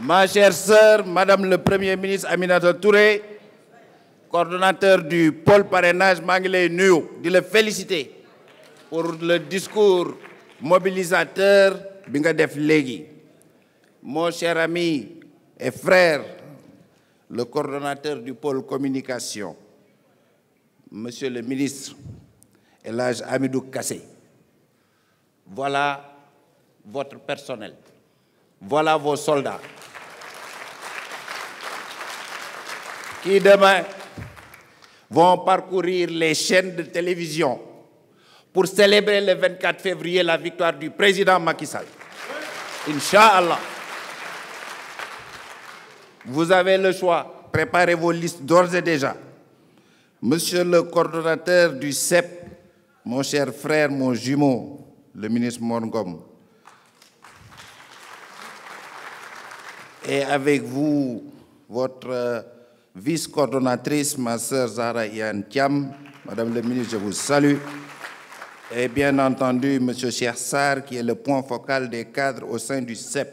Ma chère sœur, Madame le Premier ministre Aminata Touré, coordonnateur du pôle parrainage, maa ngi lay nuyu di la féliciter pour le discours mobilisateur bi nga def léegi. Mon cher ami et frère, le coordonnateur du pôle communication, Monsieur le ministre El Hadj Hamidou Kassé, voilà votre personnel, voilà vos soldats qui demain vont parcourir les chaînes de télévision pour célébrer le 24 février la victoire du président Macky Sall. Inch'Allah. Vous avez le choix. Préparez vos listes d'ores et déjà. Monsieur le coordonnateur du CEP, mon cher frère, mon jumeau, le ministre Mor Ngom, et avec vous, votre vice-coordonnatrice, ma sœur Zahra Iyane Thiam. Madame le ministre, je vous salue. Et bien entendu, monsieur Cheikh Sarr, qui est le point focal des cadres au sein du CEP.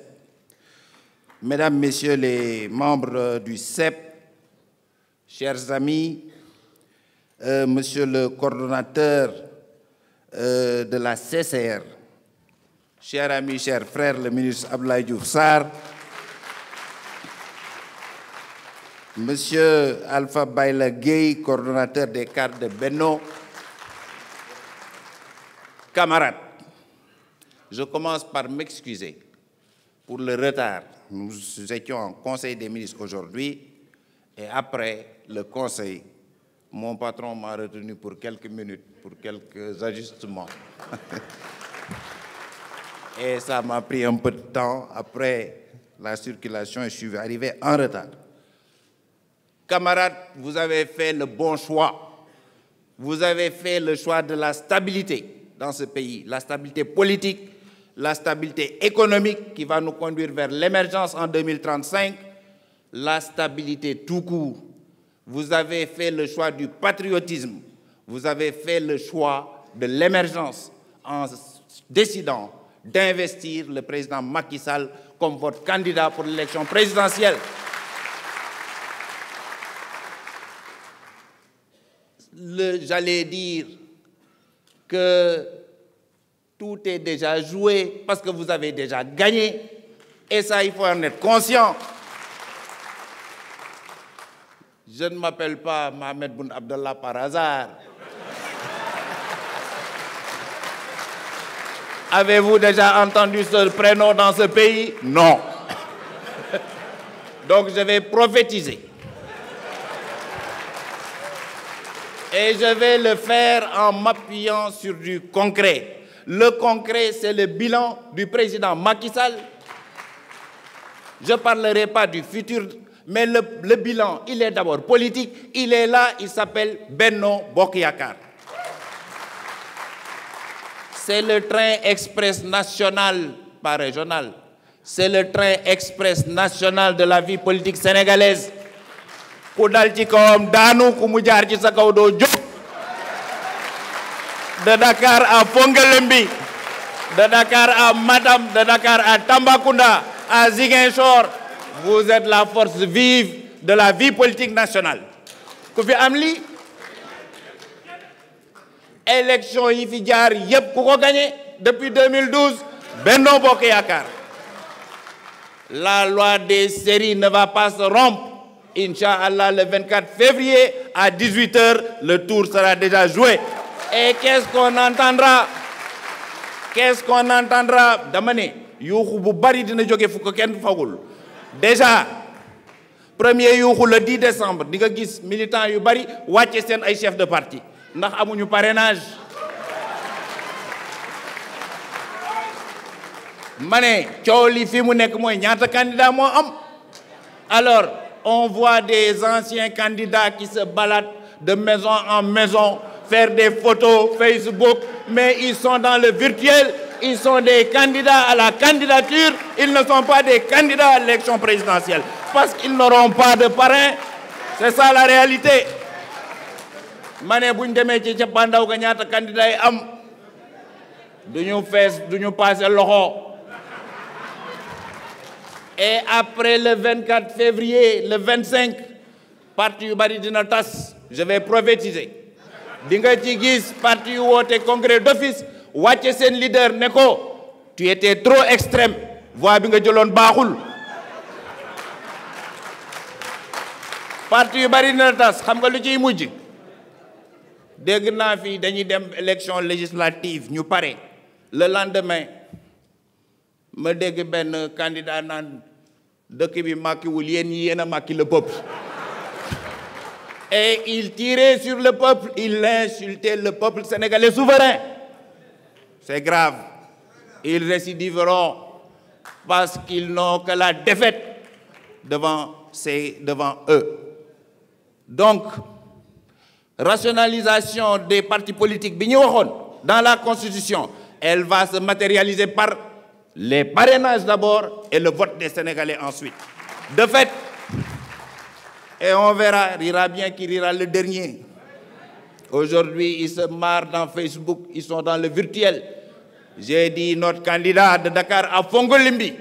Mesdames, Messieurs les membres du CEP, chers amis, monsieur le coordonnateur de la CCR, cher ami, cher frère, le ministre Abdoulaye Diouf Sarr, monsieur Alpha Bayla Gueye, coordonnateur des cadres de Benno, camarades, je commence par m'excuser pour le retard. Nous étions en conseil des ministres aujourd'hui et après le conseil, mon patron m'a retenu pour quelques minutes, pour quelques ajustements. Et ça m'a pris un peu de temps après la circulation et je suis arrivé en retard. Camarades, vous avez fait le bon choix. Vous avez fait le choix de la stabilité dans ce pays, la stabilité politique, la stabilité économique qui va nous conduire vers l'émergence en 2035, la stabilité tout court. Vous avez fait le choix du patriotisme. Vous avez fait le choix de l'émergence en décidant d'investir le président Macky Sall comme votre candidat pour l'élection présidentielle. J'allais dire que tout est déjà joué parce que vous avez déjà gagné. Et ça, il faut en être conscient. Je ne m'appelle pas Mohamed Boun Abdallah par hasard. Avez-vous déjà entendu ce prénom dans ce pays? Non. Donc je vais prophétiser. Et je vais le faire en m'appuyant sur du concret. Le concret, c'est le bilan du président Macky Sall. Je ne parlerai pas du futur, mais le bilan, il est d'abord politique. Il est là, il s'appelle Benno Bokk Yakaar. C'est le train express national, pas régional. C'est le train express national de la vie politique sénégalaise. Ku dal ci kawam daanu ku mu jaar ci sa kaw doo jóg. De Dakar à Fongolembi, de Dakar à Matam, de Dakar à Tambacounda, à Ziguinchor, vous êtes la force vive de la vie politique nationale. Ku fi am lii élection yi fi jaar yépp ku ko gagné depuis 2012 Benno Bokk Yakaar. La loi des séries ne va pas se rompre. Inch'Allah, le 24 février à 18h, le tour sera déjà joué. Et qu'est-ce qu'on entendra? Qu'est-ce qu'on entendra? Dama ne yuuxu bu bari dina jóge fu ko kenn fagul. Déjà premier yuuxu le 10 décembre di nga gis militants yu bari wàcce seen ay chefs de parti ndax amuñu parrainage. Ma ne coow li fi mu nekk mooy ñaata candidat moo am. Alors on voit des anciens candidats qui se baladent de maison en maison, faire des photos Facebook, mais ils sont dans le virtuel, ils sont des candidats à la candidature, ils ne sont pas des candidats à l'élection présidentielle, parce qu'ils n'auront pas de parrain. C'est ça la réalité. Ma ne bu ñu demee ci cappaandaw ga ñaata candidat yi am duñu fees duñu paase loxo. Et après le 24 février, le 25, parti yu bari dina tas, je vais prophétiser. Di nga ci gis parti yu woote congrès d'office wàcce seen leader ne ko tu étais trop extrême, voix bi nga jëloon baaxul. Parti yu bari dina tas, xam nga lu ciy mujj. Dégg naa fi dañuy dem élection législative ñu pare le lendemain ma dégg benn candidat naan dëkk bi màkkiwul yéen ñi yéen a màkki le peuple. Et il tirait sur le peuple, il insultait le peuple sénégalais souverain. C'est grave. Ils récidiveront parce qu'ils n'ont que la défaite devant eux. Donc, rationalisation des partis politiques bi ñu waxoon dans la Constitution, elle va se matérialiser par les parrainages d'abord et le vote des Sénégalais ensuite. De fait, et on verra, rira bien qui rira le dernier. Aujourd'hui, ils se marrent dans Facebook, ils sont dans le virtuel. J'ai dit notre candidat de Dakar à Fongolimbi,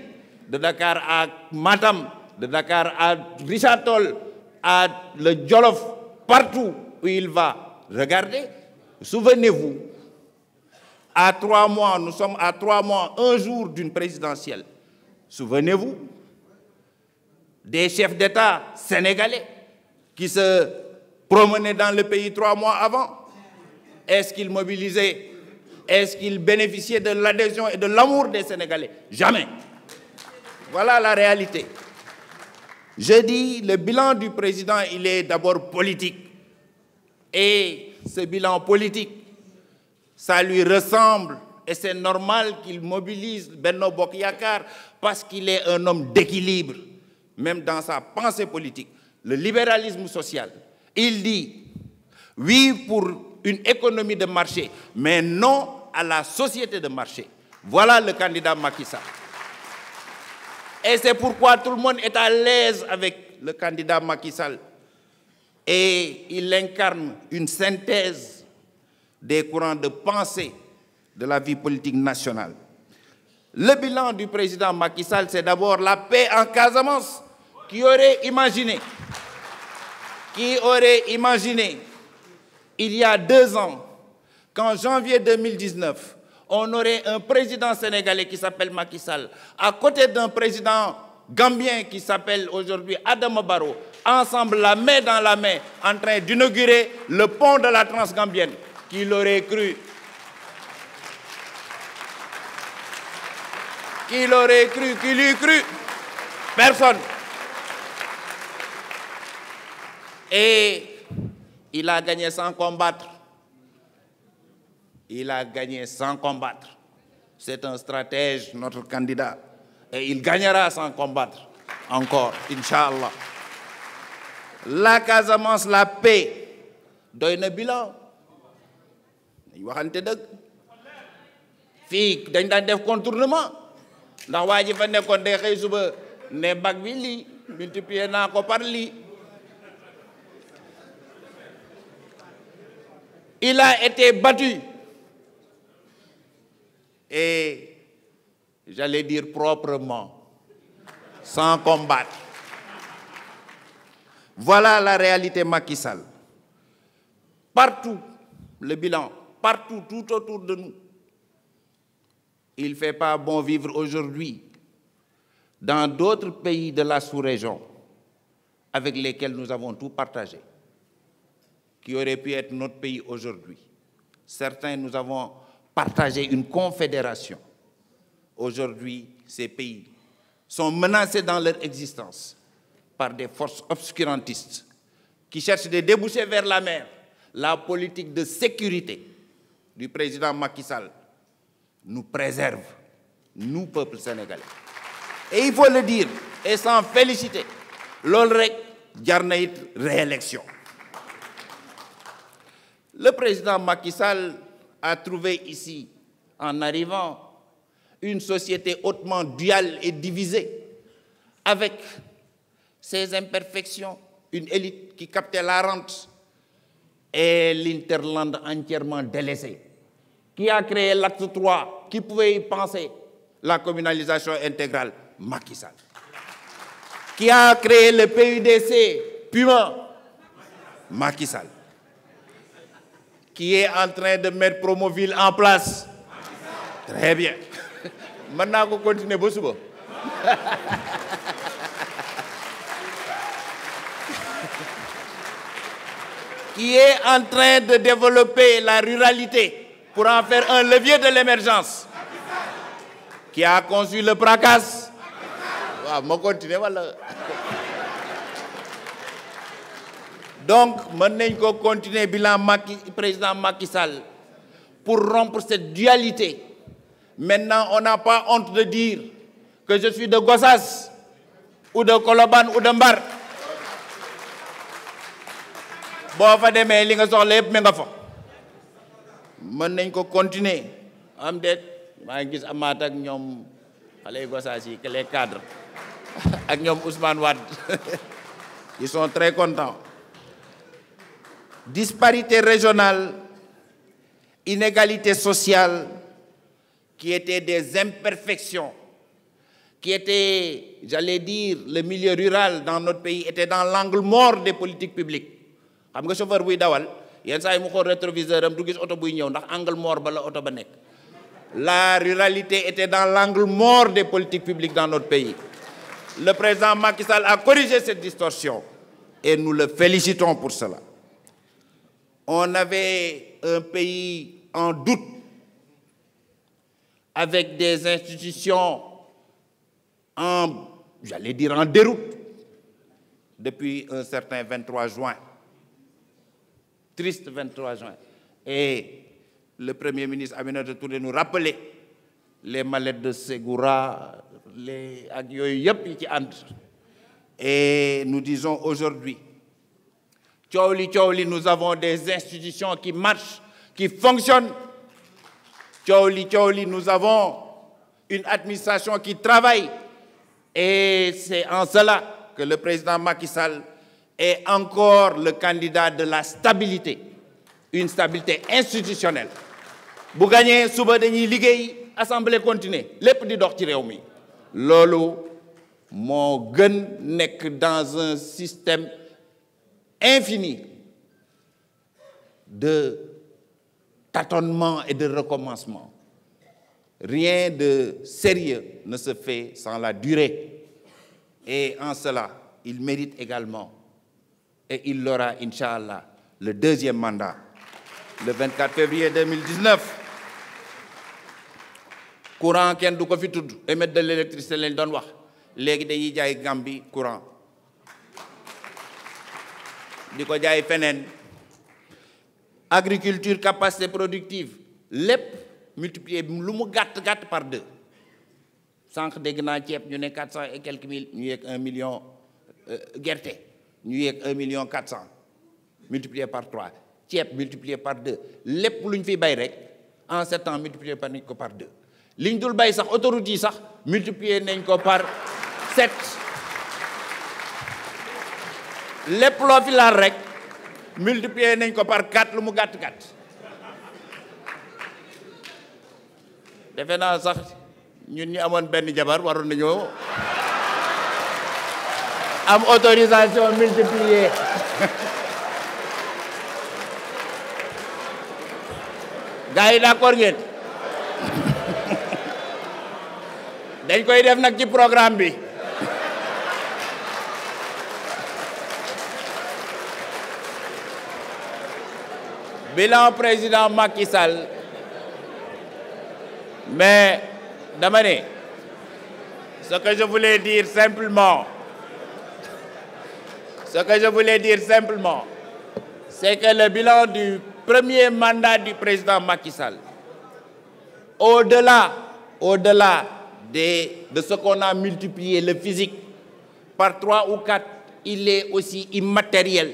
de Dakar à Matam, de Dakar à Richard Toll, à le Jolof, partout où il va. Regardez, souvenez-vous, à 3 mois, nous sommes à 3 mois, un jour d'une présidentielle. Souvenez-vous des chefs d'État sénégalais qui se promenaient dans le pays 3 mois avant. Est-ce qu'ils mobilisaient? Est-ce qu'ils bénéficiaient de l'adhésion et de l'amour des Sénégalais? Jamais. Voilà la réalité. Je dis, le bilan du président, il est d'abord politique. Et ce bilan politique, ça lui ressemble. Et c'est normal qu'il mobilise Benno Bokk Yakaar parce qu'il est un homme d'équilibre, même dans sa pensée politique. Le libéralisme social, il dit oui pour une économie de marché, mais non à la société de marché. Voilà le candidat Macky Sall. Et c'est pourquoi tout le monde est à l'aise avec le candidat Macky Sall. Et il incarne une synthèse des courants de pensée de la vie politique nationale. Le bilan du président Macky Sall, c'est d'abord la paix en Casamance. Qui aurait imaginé, il y a 2 ans, qu'en janvier 2019, on aurait un président sénégalais qui s'appelle Macky Sall, à côté d'un président gambien qui s'appelle aujourd'hui Adama Barrow, ensemble la main dans la main, en train d'inaugurer le pont de la Transgambienne. Qui l'aurait cru? Qui l'aurait cru? Qui l'eût cru? Personne. Et il a gagné sans combattre. Il a gagné sans combattre. C'est un stratège, notre candidat. Et il gagnera sans combattre. Encore, Inch'Allah. La Casamance, la paix. Doy na bilan. Dañ waxante dëgg. Fii dañ daan def contournement. Ndax waa ji fa nekkoon day xëy suba ne bac bi lii multiplier naa ko par lii. Il a été battu. Et j'allais dire proprement, sans combattre. Voilà la réalité Macky Sall. Partout, le bilan, partout, tout autour de nous. Il ne fait pas bon vivre aujourd'hui dans d'autres pays de la sous-région avec lesquels nous avons tout partagé, qui aurait pu être notre pays aujourd'hui. Certains, nous avons partagé une confédération. Aujourd'hui, ces pays sont menacés dans leur existence par des forces obscurantistes qui cherchent des débouchés vers la mer. La politique de sécurité du président Macky Sall nous préserve, nous, peuple sénégalais. Et il faut le dire, et s'en féliciter, loolu rek jar na it réélection. Le président Macky Sall a trouvé ici, en arrivant, une société hautement duale et divisée, avec ses imperfections, une élite qui captait la rente et l'interland entièrement délaissé, qui a créé l'acte 3, qui pouvait y penser la communalisation intégrale, Macky Sall. Qui a créé le PUDC, Puma? Macky Sall. Qui est en train de mettre Promoville en place? Très bien. Maintenant, on continue. Qui est en train de développer la ruralité pour en faire un levier de l'émergence? Qui a conçu le PRACAS? Je continue. Donc, je vais continuer bilan président Macky Sall pour rompre cette dualité. Maintenant, on n'a pas honte de dire que je suis de Gossas ou de Colobane ou de Mbar. Bon, fa demee li nga soxla yëpp mi nga fa mën nañ ko continuer am déet maa ngi gis Amath ak ñoom xale Gossas yi les cadres ak ñoom Ousmane Wade ils sont très contents. Disparité régionale, inégalité sociale qui étaient des imperfections, qui étaient, j'allais dire, le milieu rural dans notre pays était dans l'angle mort des politiques publiques. Xam nga chauffeur buy dawal yenn saa yi mu xool rétroviseur am du gis oto buy ñëw ndax angle mort ba la oto ba nekk. La ruralité était dans l'angle mort des politiques publiques dans notre pays. Le président Macky Sall a corrigé cette distorsion et nous le félicitons pour cela. On avait un pays en doute avec des institutions j'allais dire en déroute depuis un certain 23 juin. Triste 23 juin. Et le Premier ministre Aminata Touré nous rappelait les mallettes de Ségoura, les et nous disons aujourd'hui, nous avons des institutions qui marchent, qui fonctionnent. Nous avons une administration qui travaille. Et c'est en cela que le président Macky Sall est encore le candidat de la stabilité, une stabilité institutionnelle. Bu gagnez suba dañuy liggéey assemblée continue lépp di dox ci réew mi loolu moo gën nekk dans un système infini de tâtonnement et de recommencement. Rien de sérieux ne se fait sans la durée. Et en cela, il mérite également, et il l'aura, Inch'Allah, le deuxième mandat, le 24 février 2019. Courant, kenn du ko fi tudd, émettre de l'électricité lañ doon wax léegi dañuy jaay Gambie courant di ko jaay feneen. Agriculture, capacité productive lépp multiplié lu mu gàtt par 2. Sànq dégg naa ceeb ñu ne 400 et quelques mille ñu yegg 1 million gerte ñu yegg 1 million 400 multiplié par 3 ceeb multiplié par 2 lépp lu ñu fiy bay rek en 7 ans multiplié par 2 liñ dul bay sax autoroute yi sax multiplié nañ ko par 7 lépp loo fi laal rek multiplié nañ ko par 4 lu mu gàtt. defe naa sax ñun ñi amoon benn jabar waroon nañoo am autorisation multipliée. Gars yi d'accord ngeen dañ koy def nag ci programme bi. Bilan président Macky Sall. Mais Damane, ce que je voulais dire simplement, c'est que le bilan du premier mandat du président Macky Sall, au-delà de ce qu'on a multiplié le physique par 3 ou 4, il est aussi immatériel.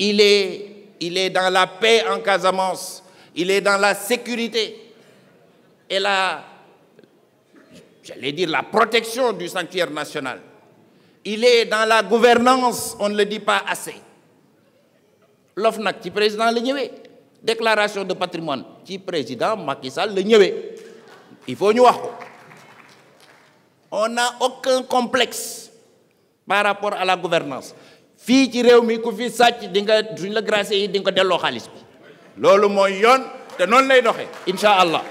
Il est dans la paix en Casamance, il est dans la sécurité et la protection du sanctuaire national. Il est dans la gouvernance, on ne le dit pas assez. L'OFNAC, qui président le ñëwé, déclaration de patrimoine, qui président Macky Sall le ñëwé. Il faut nous voir. On n'a aucun complexe par rapport à la gouvernance fii ci réew mi ku fi sàcc di nga duñ la gracier yi di nga ko delloo xaalis bi loolu mooy yoon te noonu lay doxee incha allah.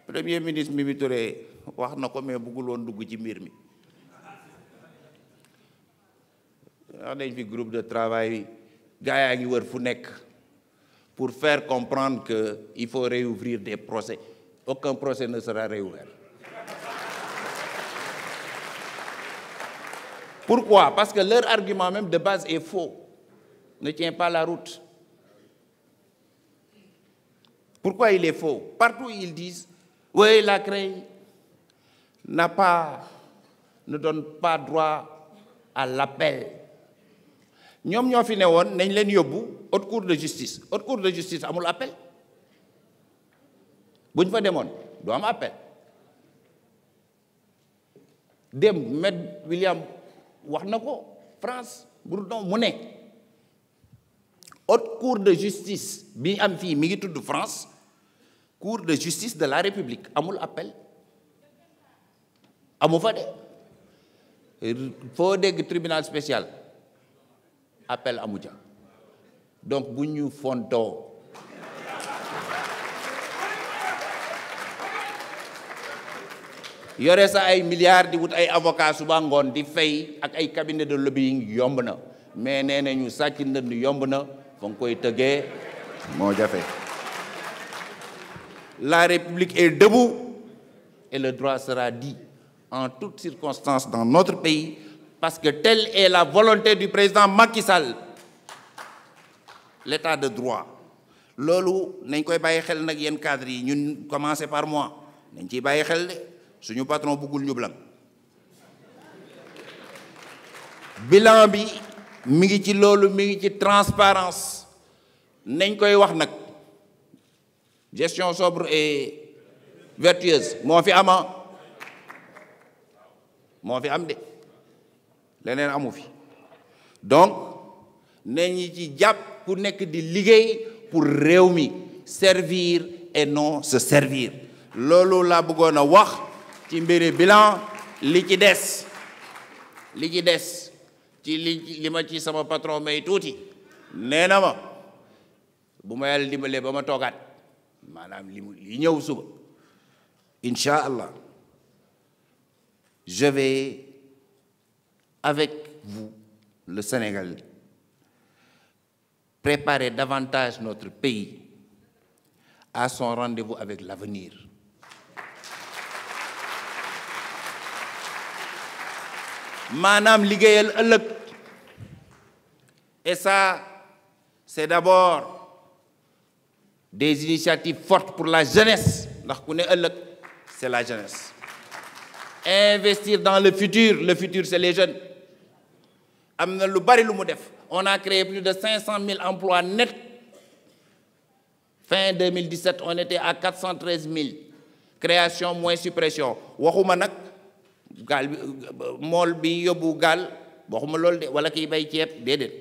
Premier ministre Mimi Touré wax na ko mais bëggul woon dugg ci mbir mi wax nañ fi groupe de travail gaa yaa ngi wër fu nekk pour faire comprendre que il faut réouvrir des procès. Aucun procès ne sera réouvert. Pourquoi? Parce que leur argument même de base est faux, ne tient pas la route. Pourquoi il est faux? Partout ils disent, oui, la CREI ne donne pas droit à l'appel. Ñoom ñoo fi ne woon nañ leen yóbbu haute cour de justice. Haute cour de justice amul appel. bu ñu fa demoon du am appel dem Maître William wax na ko France Bourdon mu ne haute cour de justice bi am fii mi ngi tudd France cour de justice de la République amul appel amu fa de foo dégg tribunal spécial appel amu ca donc bu ñu fontoo yore sa ay milliards di wut ay avocat suba ngoon di fay ak ay cabinet de lobbying yomb na mais nee nañu sàcc ndënd yomb na fa nga koy tëggee moo jafe. La République est debout et le droit sera dit en toutes circonstances dans notre pays parce que telle est la volonté du président Macky Sall. L'état de droit loolu nañ koy bàyyi xel nag yéen cadres yi ñun commencé par moi nañ ciy bàyyi xel de suñu patron bëggul ñu blanc bilan bi mi ngi ci loolu mi ngi ci transparence nañ koy wax nag gestion sobre et vertueuse moo fi am de leneen amu fi donc nañu ci jàpp ku nekk di liggéey pour réew mi servir et non se servir loolu laa bëggoon a wax ci mbiri bilan li ci des ci li ma ci sama patron may tuuti nee na ma bu ma yàlla dimbalee ba ma toogaat maanaam li ñëw suba incha allah je vais avec vous le Sénégal préparer davantage notre pays à son rendez-vous avec l'avenir. Maanaam liggéeyal ëllëg et ça c'est d'abord des initiatives fortes pour la jeunesse ndax ku ne ëllëg c'est la jeunesse. Investir dans le futur c'est les jeunes. Am na lu bari lu mu def. On a créé plus de 500 000 emplois nets. Fin 2017, on était à 413 000. Création moins suppression. Waxuma nag gaal bi mool bi yóbbu gaal waxuma loolu de wala kiy bay ceeb déedéet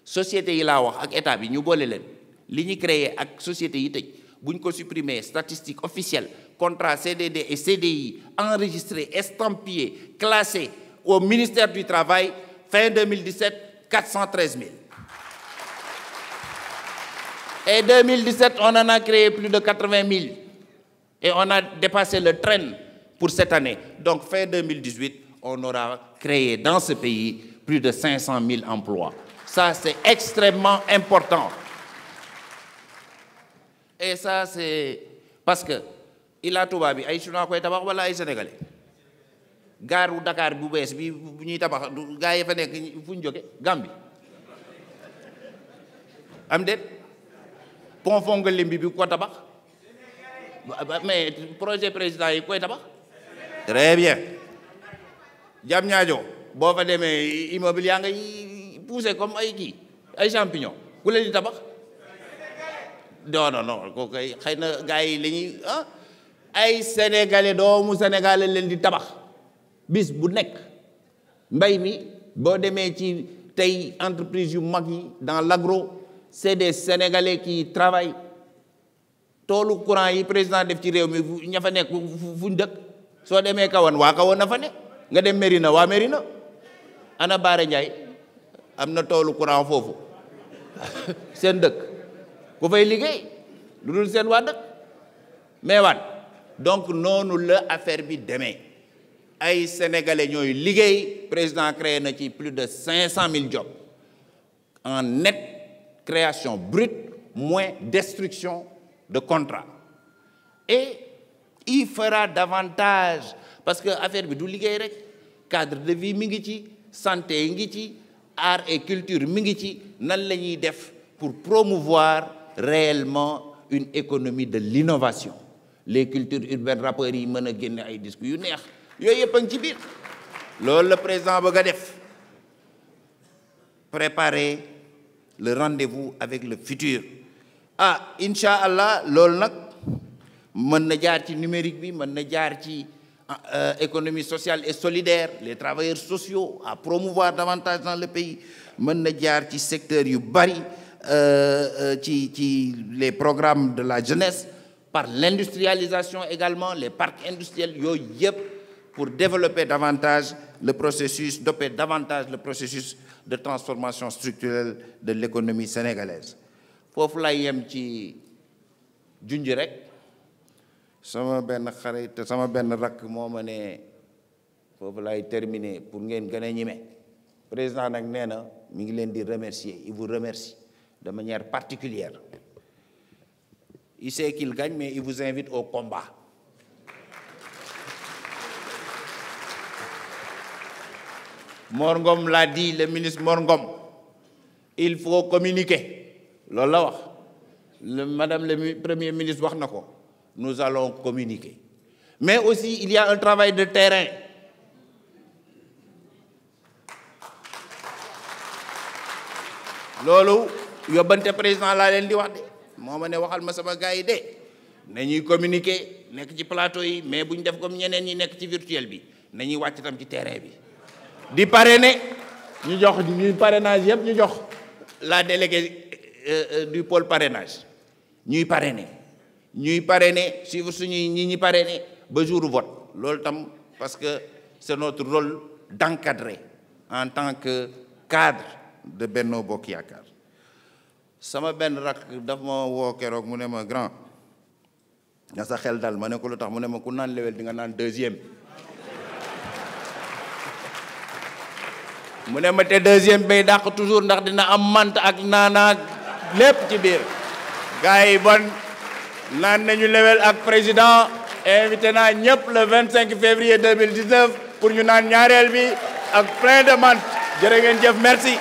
société yi laa wax ak état bi ñu boole leen li ñu créé ak société yi tëj bu ñu ko supprimer statistique officielle contrat CDD et CDI enregistré estampillé classé au ministère du Travail fin 2017 413 000. Et 2017 on en a créé plus de 80 000 et on a dépassé le train pour cette année. Donc fin 2018 on aura créé dans ce pays plus de 500 000 emplois. Ça c'est extrêmement important. Et ça c'est parce que Ila Touba bi ay chinois koy tabax wala ay sénégalais gaaru Dakar bu bees bi bu ñuy tabax gaa yi fa nekk fu ñu jóge Gambie am déet pont Fongolimbi bi ko tabax mais projet président yi koy tabax très bien Diamniadio boo fa demee immeuble yaa ngay poussé comme ay kii ay champignon ku leen di tabax non kooku kay xëy na gaa yi la ñuy ay sénégalais doomu sénégalais leen di tabax bis bu nekk mbay mi boo demee ci tey entreprise yu mag yi dans l'agro c'est des sénégalais qui travaillent toolu courant yi président def ci réew mi ña fa nekk fu ñu dëkk soo demee Kawan waa Kawan na fa ne nga dem Mérina waa Mérina ana Baare Ndiaye am na toolu courant foofu seen dëkk ku fay liggéey lu dul seen waa dëkk mais waat donc noonu la affaire bi demee ay sénégalais ñooy liggéey président créé na ci plus de 500 000 jobs en nette création brute moins destruction de contrats et il fera davantage parce que affaire bi du liggéey rek cadre de vie mi ngi ci santé ngi ci art et culture mi ngi ci nan la ñuy def pour promouvoir réellement une économie de l'innovation les cultures urbaines rappeurs yi mën a génne ay disques yu neex yooyu yëpp a ngi ci biir loolu le président bëgg a def préparer le rendez-vous avec le futur incha allah loolu nag mën na jaar ci numérique bi mën na jaar ci économie sociale et solidaire les travailleurs sociaux à promouvoir davantage dans le pays mën na jaar ci secteur yu bari ci les programmes de la jeunesse par l'industrialisation également les parcs industriels yooyu yëpp pour développer davantage le processus doper davantage le processus de transformation structurelle de l'économie sénégalaise foofu lay yem ci junj rek sama benn xarit sama benn rakk moo ma ne foofu lay terminer pour ngeen gën a ñime président nag nee na mi ngi leen di remercier il vous remercie de manière particulière il sait qu'il gagne mais il vous invite au combat Mor Ngom l'a dit le ministre Mor Ngom il faut communiquer loolu la wax madame le premier ministre wax na ko nous allons communiquer mais aussi il y a un travail de terrain loolu yóbbante président laa leen di wax de moo ma ne waxal ma sama gars yi de nañuy communiquer nekk ci plateau yi mais bu ñu def comme ñeneen ñi nekk ci virtuel bi nañuy wàcc tam ci terrain bi di parrainer ñu jox ñuy parrainage yëpp ñu jox la déléguée du pôle parrainage ñuy parrainer suivre suñuy ñi parrainer ba jour vote loolu tam parce que c'est notre rôle d'encadrer en tant que cadre de Benno Bokk Yaakaar sama benn rak daf ma woo keroog mu ne ma grand nga sa xel dal ma ne ko lu tax mu ne ma ku naan lewel di nga naan deuxième mu ne ma te deuxième bay dàq toujours ndax dina am mant ak naanaak lépp ci biir gars yi bon naan nañu lewel ak président invité naa ñëpp le 25 février 2019 pour ñu naan ñaareel bi ak plein de mant jërë ngeen jëf merci